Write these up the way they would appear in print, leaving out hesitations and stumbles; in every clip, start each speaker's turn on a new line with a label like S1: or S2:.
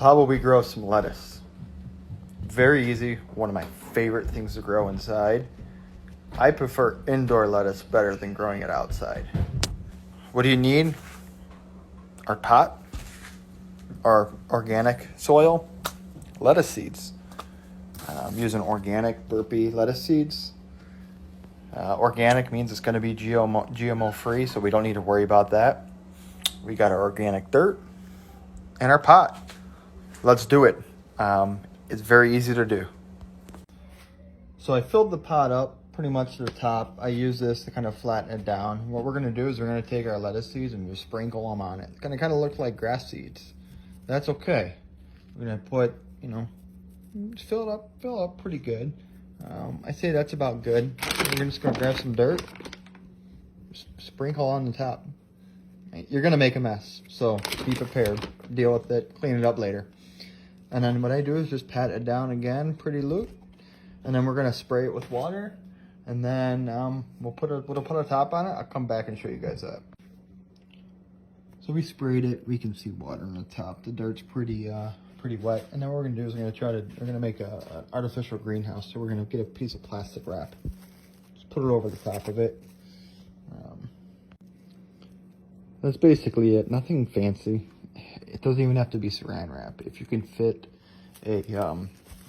S1: So how will we grow some lettuce? Very easy. One of my favorite things to grow inside. I prefer indoor lettuce better than growing it outside. What do you need? Our pot, our organic soil, lettuce seeds. I'm using organic Burpee lettuce seeds. Organic means it's going to be GMO free, so we don't need to worry about that. We got our organic dirt and our pot. Let's do it. It's very easy to do. So I filled the pot up pretty much to the top. I use this to kind of flatten it down. What we're going to do is we're going to take our lettuce seeds and just sprinkle them on it. It's going to kind of look like grass seeds. That's okay. We're going to put, just fill it up pretty good. I say that's about good. We're just going to grab some dirt, sprinkle on the top. You're going to make a mess, so be prepared. Deal with it, clean it up later. And then what I do is just pat it down again, pretty loose. And then we're going to spray it with water. And then we'll put a top on it. I'll come back and show you guys that. So we sprayed it. We can see water on the top. The dirt's pretty wet. And then what we're going to do is we're going to make an artificial greenhouse. So we're going to get a piece of plastic wrap. Just put it over the top of it. That's basically it. Nothing fancy. It doesn't even have to be saran wrap. If you can fit a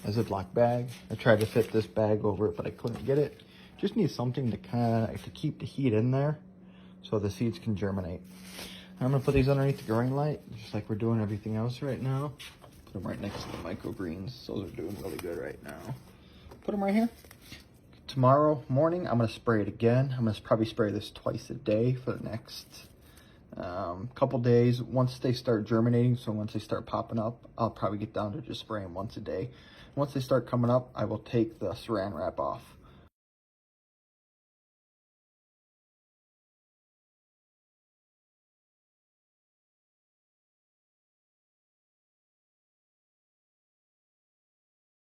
S1: Ziploc bag. I tried to fit this bag over it, but I couldn't get it. Just need something to keep the heat in there so the seeds can germinate. I'm going to put these underneath the growing light, just like we're doing everything else right now. Put them right next to the microgreens. Those are doing really good right now. Put them right here. Tomorrow morning, I'm going to spray it again. I'm going to probably spray this twice a day for the next couple days. Once they start germinating, so once they start popping up, I'll probably get down to just spraying once a day. Once they start coming up, I will take the saran wrap off.